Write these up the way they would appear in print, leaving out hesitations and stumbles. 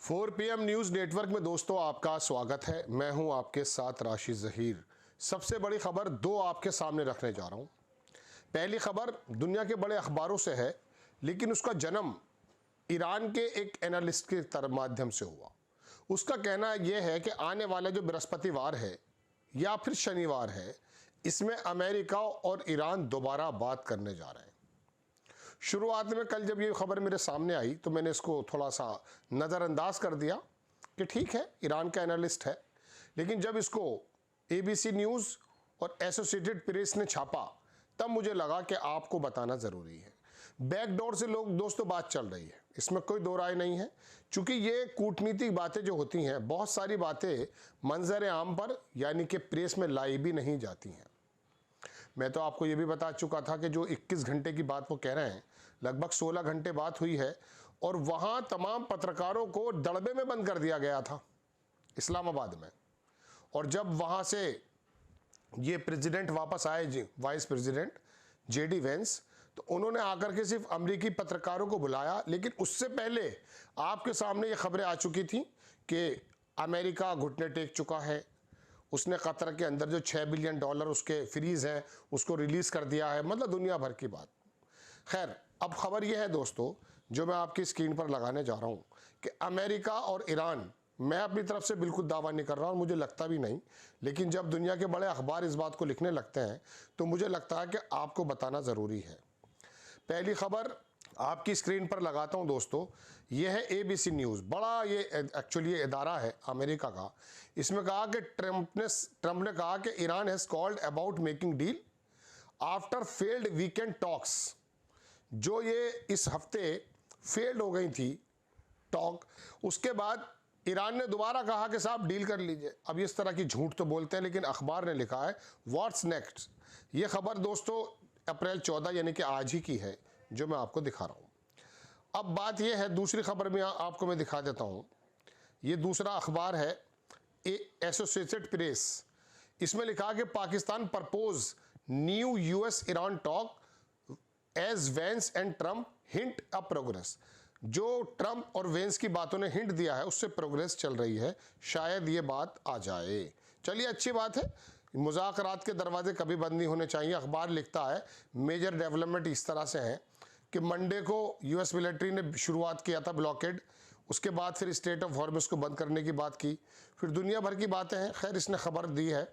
4 PM news network में दोस्तों आपका स्वागत है। मैं हूं आपके साथ राशिद ज़हीर। सबसे बड़ी खबर दो आपके सामने रखने जा रहा हूं। पहली खबर दुनिया के बड़े अखबारों से है, लेकिन उसका जन्म ईरान के एक एनालिस्ट के माध्यम से हुआ। उसका कहना यह है कि आने वाला जो बृहस्पतिवार है या फिर शनिवार है, इसमें अमेरिका और ईरान दोबारा बात करने जा रहे हैं। शुरुआत में कल जब ये खबर मेरे सामने आई तो मैंने इसको थोड़ा सा नज़रअंदाज कर दिया कि ठीक है, ईरान का एनालिस्ट है। लेकिन जब इसको ABC न्यूज़ और एसोसिएटेड प्रेस ने छापा, तब मुझे लगा कि आपको बताना ज़रूरी है। बैकडोर से लोग दोस्तों बात चल रही है, इसमें कोई दो राय नहीं है। चूँकि ये कूटनीतिक बातें जो होती हैं, बहुत सारी बातें मंजर आम पर यानी कि प्रेस में लाई भी नहीं जाती हैं। मैं तो आपको ये भी बता चुका था कि जो 21 घंटे की बात वो कह रहे हैं, लगभग 16 घंटे बात हुई है और वहाँ तमाम पत्रकारों को दड़बे में बंद कर दिया गया था इस्लामाबाद में। और जब वहाँ से ये प्रेसिडेंट वापस आए, जी वाइस प्रेसिडेंट JD वेंस, तो उन्होंने आकर के सिर्फ अमेरिकी पत्रकारों को बुलाया। लेकिन उससे पहले आपके सामने ये खबरें आ चुकी थी कि अमेरिका घुटने टेक चुका है। उसने कतर के अंदर जो $6 बिलियन उसके फ्रीज़ हैं उसको रिलीज़ कर दिया है, मतलब दुनिया भर की बात। खैर, अब खबर यह है दोस्तों, जो मैं आपकी स्क्रीन पर लगाने जा रहा हूँ कि अमेरिका और ईरान, मैं अपनी तरफ से बिल्कुल दावा नहीं कर रहा और मुझे लगता भी नहीं, लेकिन जब दुनिया के बड़े अखबार इस बात को लिखने लगते हैं तो मुझे लगता है कि आपको बताना ज़रूरी है। पहली खबर आपकी स्क्रीन पर लगाता हूं दोस्तों, यह है ABC न्यूज़। बड़ा ये एक्चुअली ये इदारा है अमेरिका का। इसमें कहा कि ट्रंप ने कहा कि Iran has called about making deal after failed weekend talks. जो ये इस हफ्ते फेल्ड हो गई थी टॉक, उसके बाद ईरान ने दोबारा कहा कि साहब डील कर लीजिए। अब इस तरह की झूठ तो बोलते हैं, लेकिन अखबार ने लिखा है व्हाट्स नेक्स्ट। ये खबर दोस्तों अप्रैल 14 यानी कि आज ही की है, जो मैं आपको दिखा रहा हूँ। अब बात यह है, दूसरी खबर में आपको मैं दिखा देता हूँ। ये दूसरा अखबार है एसोसिएटेड प्रेस। इसमें लिखा कि Pakistan propose new US Iran talk as Vance and Trump hint a progress. जो ट्रम्प और वेंस की बातों ने हिंट दिया है, उससे प्रोग्रेस चल रही है, शायद ये बात आ जाए। चलिए, अच्छी बात है। मुज़ाकरात के दरवाजे कभी बंद नहीं होने चाहिए। अखबार लिखता है मेजर डेवलपमेंट इस तरह से हैं कि मंडे को US मिलिट्री ने शुरुआत किया था ब्लॉकेड, उसके बाद फिर स्टेट ऑफ हॉर्मस को बंद करने की बात की, फिर दुनिया भर की बातें हैं। खैर, इसने खबर दी है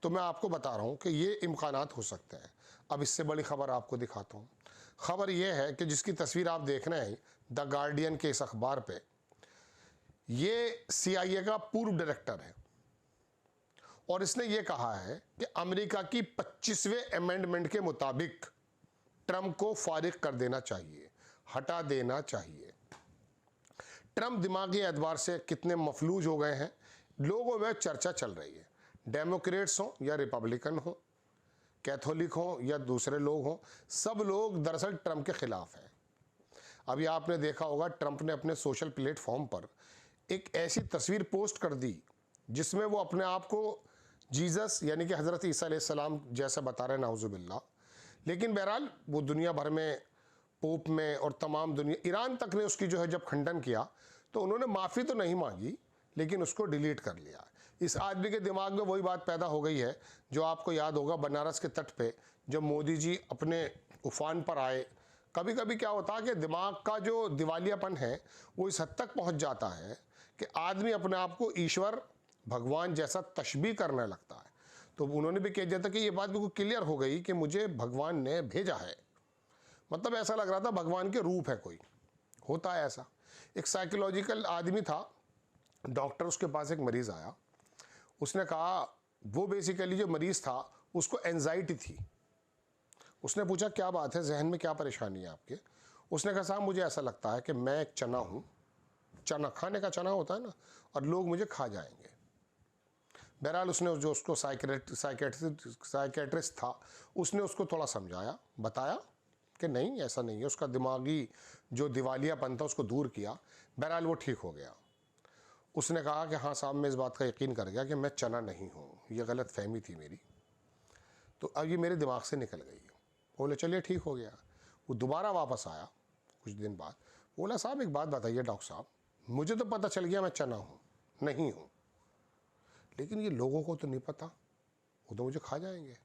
तो मैं आपको बता रहा हूँ कि ये इम्कानात हो सकते हैं। अब इससे बड़ी खबर आपको दिखाता हूँ। खबर यह है कि जिसकी तस्वीर आप देख रहे हैं द गार्डियन के इस अखबार पे, ये CIA का पूर्व डायरेक्टर है और इसने ये कहा है कि अमेरिका की 25वें अमेंडमेंट के मुताबिक ट्रंप को फारिग कर देना चाहिए, हटा देना चाहिए। ट्रंप दिमागी एतबार से कितने मफलूज हो गए हैं, लोगों में चर्चा चल रही है। डेमोक्रेट्स हों या रिपब्लिकन हों, कैथोलिक हों या दूसरे लोग हों, सब लोग दरअसल ट्रंप के ख़िलाफ़ हैं। अभी आपने देखा होगा, ट्रंप ने अपने सोशल प्लेटफॉर्म पर एक ऐसी तस्वीर पोस्ट कर दी जिसमें वो अपने आप को जीसस यानी कि हज़रत ईसा अलैहिस्सलाम जैसा बता रहे हैं, नाउज़ुबिल्लाह। लेकिन बहरहाल वो दुनिया भर में, पोप में और तमाम दुनिया, ईरान तक ने उसकी जो है जब खंडन किया तो उन्होंने माफ़ी तो नहीं मांगी, लेकिन उसको डिलीट कर लिया। इस आदमी के दिमाग में वही बात पैदा हो गई है जो आपको याद होगा बनारस के तट पे जब मोदी जी अपने उफान पर आए। कभी कभी क्या होता है कि दिमाग का जो दिवालियापन है वो इस हद तक पहुंच जाता है कि आदमी अपने आप को ईश्वर, भगवान जैसा तशबीह करने लगता है। तो उन्होंने भी कह दिया था कि ये बात बिल्कुल क्लियर हो गई कि मुझे भगवान ने भेजा है। मतलब ऐसा लग रहा था भगवान के रूप है कोई, होता है ऐसा। एक साइकोलॉजिकल आदमी था, डॉक्टर, उसके पास एक मरीज़ आया। उसने कहा, वो बेसिकली जो मरीज़ था उसको एंजाइटी थी। उसने पूछा क्या बात है, जहन में क्या परेशानी है आपके? उसने कहा साहब मुझे ऐसा लगता है कि मैं एक चना हूँ, चना खाने का चना होता है ना, और लोग मुझे खा जाएंगे। बहरहाल उसने जो उसको साइकेट्रिस्ट था उसने उसको थोड़ा समझाया, बताया कि नहीं ऐसा नहीं है। उसका दिमागी जो दिवालियापन था उसको दूर किया। बहरहाल वो ठीक हो गया। उसने कहा कि हाँ साहब, मैं इस बात का यकीन कर गया कि मैं चना नहीं हूँ, ये गलत फहमी थी मेरी, तो अब ये मेरे दिमाग से निकल गई। बोले चलिए ठीक हो गया। वो दोबारा वापस आया कुछ दिन बाद, बोला साहब एक बात बताइए डॉक्टर साहब, मुझे तो पता चल गया मैं चना हूँ, नहीं हूँ, लेकिन ये लोगों को तो नहीं पता, वो तो मुझे खा जाएंगे।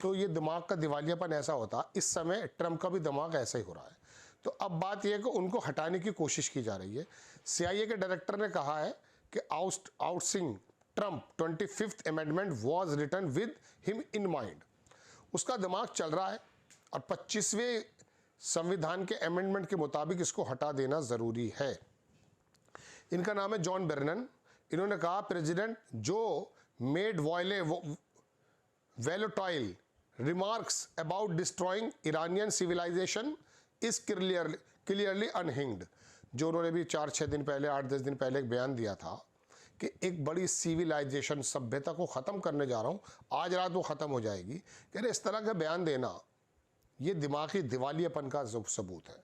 तो ये दिमाग का दिवालियापन ऐसा होता, इस समय ट्रंप का भी दिमाग ऐसा ही हो रहा है। तो अब बात यह है कि उनको हटाने की कोशिश की जा रही है। CIA के डायरेक्टर ने कहा है कि ousting Trump 25th amendment was written with him in mind. उसका दिमाग चल रहा है और 25वें संविधान के अमेंडमेंट के मुताबिक इसको हटा देना ज़रूरी है। इनका नाम है जॉन बर्नन। इन्होंने कहा प्रेसिडेंट जो made volatile remarks about destroying Iranian civilization is clearly unhinged। जो उन्होंने भी 4-6 दिन पहले, 8-10 दिन पहले एक बयान दिया था कि एक बड़ी सिविलाइजेशन, सभ्यता को ख़त्म करने जा रहा हूँ, आज रात वो ख़त्म हो जाएगी। कह रहे इस तरह का बयान देना ये दिमागी दिवालियापन का सबूत है।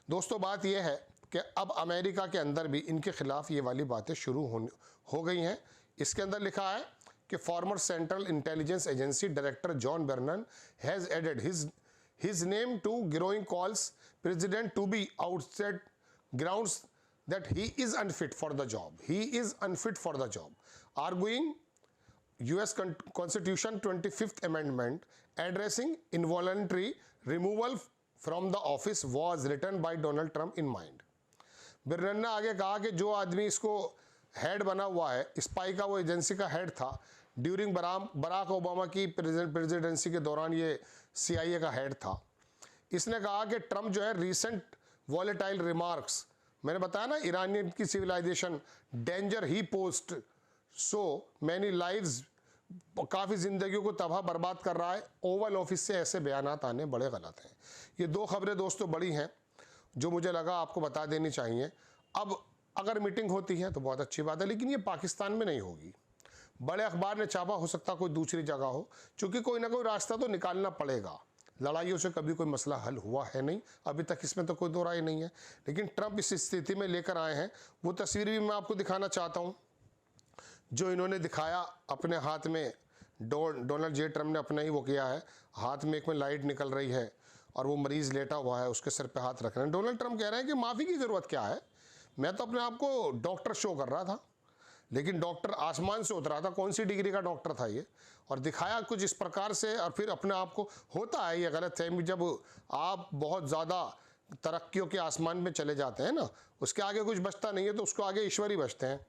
दोस्तों बात यह है कि अब अमेरिका के अंदर भी इनके खिलाफ ये वाली बातें शुरू हो गई हैं। इसके अंदर लिखा है कि former central intelligence agency director John Brennan has added his name to growing calls president to be outside grounds that he is unfit for the job. He is unfit for the job, arguing US Constitution 25th Amendment addressing involuntary removal from the office was written by Donald Trump in mind. बर्नन ने आगे कहा कि जो आदमी इसको head बना हुआ है, स्पाई का वो एजेंसी का हेड था, ड्यूरिंग बराक ओबामा की प्रेसिडेंसी के दौरान ये CIA का हेड था। इसने कहा कि ट्रम्प जो है रीसेंट वॉलेटाइल रिमार्क्स, मैंने बताया ना ईरानियन की सिविलाइजेशन डेंजर ही पोस्ट सो मैनी लाइव्स, काफ़ी ज़िंदगियों को तबाह बर्बाद कर रहा है। ओवल ऑफिस से ऐसे बयानात आने बड़े गलत हैं। ये दो खबरें दोस्तों बड़ी हैं जो मुझे लगा आपको बता देनी चाहिए। अब अगर मीटिंग होती है तो बहुत अच्छी बात है, लेकिन ये पाकिस्तान में नहीं होगी। बड़े अखबार ने छापा, हो सकता कोई दूसरी जगह हो, क्योंकि कोई ना कोई रास्ता तो निकालना पड़ेगा। लड़ाइयों से कभी कोई मसला हल हुआ है नहीं, अभी तक इसमें तो कोई दो राय नहीं है। लेकिन ट्रंप इस स्थिति में लेकर आए हैं, वो तस्वीर भी मैं आपको दिखाना चाहता हूँ जो इन्होंने दिखाया अपने हाथ में। डोनाल्ड जे ट्रंप ने अपना ही वो किया है, हाथ में एक में लाइट निकल रही है और वो मरीज़ लेटा हुआ है, उसके सर पे हाथ रख रहे हैं। डोनाल्ड ट्रंप कह रहे हैं कि माफ़ी की ज़रूरत क्या है, मैं तो अपने आप को डॉक्टर शो कर रहा था, लेकिन डॉक्टर आसमान से उतरा था, कौन सी डिग्री का डॉक्टर था ये, और दिखाया कुछ इस प्रकार से। और फिर अपने आप को, होता है ये गलत फहमी, जब आप बहुत ज़्यादा तरक्कियों के आसमान में चले जाते हैं ना, उसके आगे कुछ बचता नहीं है, तो उसको आगे ईश्वर ही बचते हैं।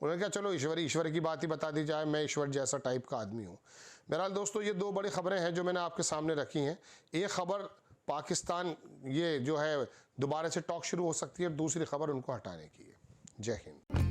उन्होंने कहा चलो ईश्वर की बात ही बता दी जाए, मैं ईश्वर जैसा टाइप का आदमी हूँ। बहरहाल दोस्तों ये दो बड़ी खबरें हैं जो मैंने आपके सामने रखी हैं। एक खबर पाकिस्तान ये जो है दोबारा से टॉक शुरू हो सकती है, दूसरी खबर उनको हटाने की है। जय हिंद।